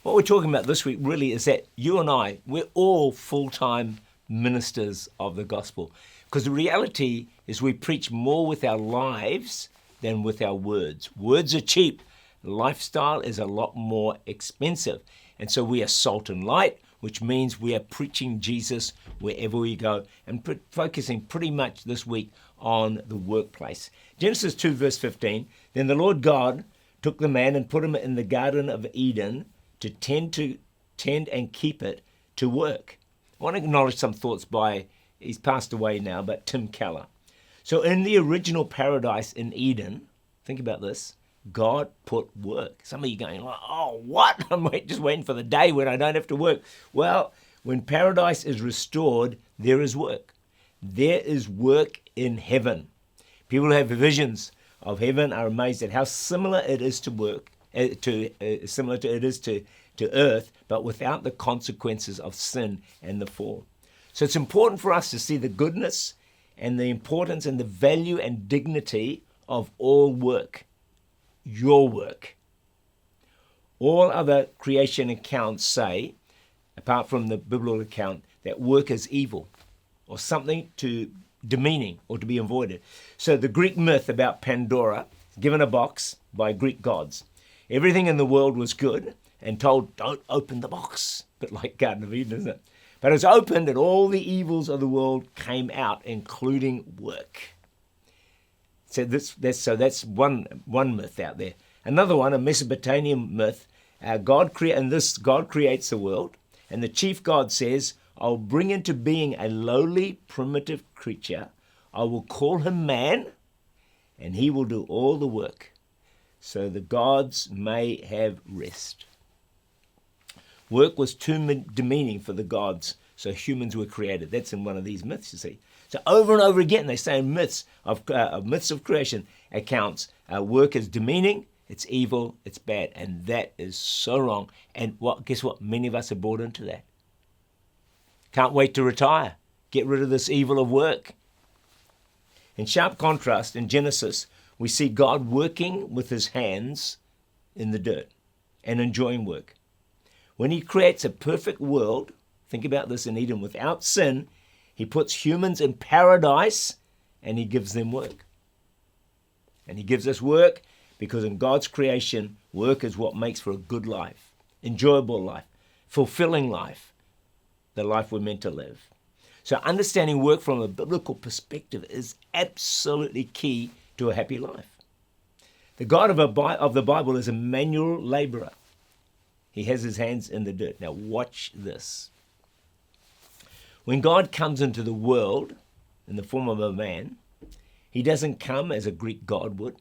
What we're talking about this week really is that you and I, we're all full-time ministers of the gospel. Because the reality is we preach more with our lives than with our words. Words are cheap. Lifestyle is a lot more expensive. And so we are salt and light, which means we are preaching Jesus wherever we go and focusing pretty much this week on the workplace. Genesis 2 verse 15, then the Lord God took the man and put him in the Garden of Eden to tend and keep it, to work. I want to acknowledge some thoughts by, he's passed away now, but Tim Keller. So in the original paradise in Eden, think about this, God put work. Some of you going, oh, what? I'm just waiting for the day when I don't have to work. Well, when paradise is restored, there is work. There is work in heaven. People who have visions of heaven are amazed at how similar it is to work, similar to it is to earth, but without the consequences of sin and the fall. So it's important for us to see the goodness and the importance and the value and dignity of all work. Your work. All other creation accounts say, apart from the biblical account, that work is evil or something to demeaning or to be avoided. So the Greek myth about Pandora, given a box by Greek gods. Everything in the world was good and told, don't open the box. A bit like Garden of Eden, isn't it? But it was opened and all the evils of the world came out, including work. So that's one myth out there. Another one, a Mesopotamian myth, God creates the world, and the chief god says, I'll bring into being a lowly, primitive creature. I will call him man, and he will do all the work, so the gods may have rest. Work was too demeaning for the gods, so humans were created. That's in one of these myths, you see. So over and over again, they say in myths of creation accounts, work is demeaning, it's evil, it's bad, and that is so wrong. And guess what? Many of us are bought into that. Can't wait to retire. Get rid of this evil of work. In sharp contrast, in Genesis, we see God working with his hands in the dirt and enjoying work. When he creates a perfect world, think about this in Eden, without sin, he puts humans in paradise and he gives them work. And he gives us work because in God's creation, work is what makes for a good life, enjoyable life, fulfilling life, the life we're meant to live. So understanding work from a biblical perspective is absolutely key to a happy life. The God of the Bible is a manual laborer. He has his hands in the dirt. Now watch this. When God comes into the world in the form of a man, he doesn't come as a Greek god would.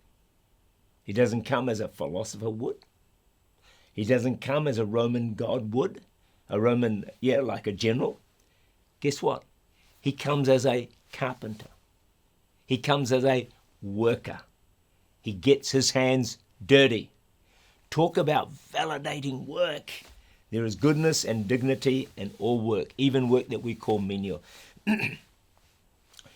He doesn't come as a philosopher would. He doesn't come as a Roman god would. Like a general. Guess what? He comes as a carpenter. He comes as a worker. He gets his hands dirty. Talk about validating work. There is goodness and dignity in all work, even work that we call menial.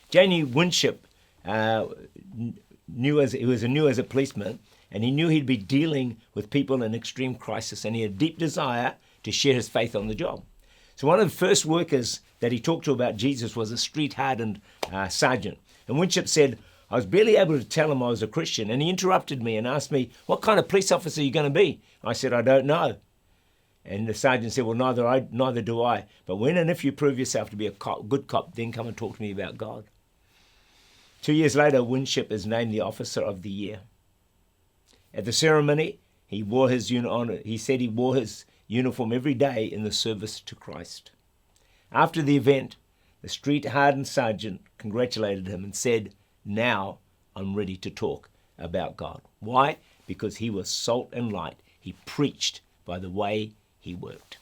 Janie Winship knew as a policeman, and he knew he'd be dealing with people in extreme crisis, and he had a deep desire to share his faith on the job. So one of the first workers that he talked to about Jesus was a street-hardened sergeant. And Winship said, I was barely able to tell him I was a Christian, and he interrupted me and asked me, what kind of police officer are you going to be? I said, I don't know. And the sergeant said, well, neither do I. But when and if you prove yourself to be a good cop, then come and talk to me about God. 2 years later, Winship is named the Officer of the Year. At the ceremony, he said he wore his uniform every day in the service to Christ. After the event, the street-hardened sergeant congratulated him and said, now I'm ready to talk about God. Why? Because he was salt and light. He preached by the way he worked.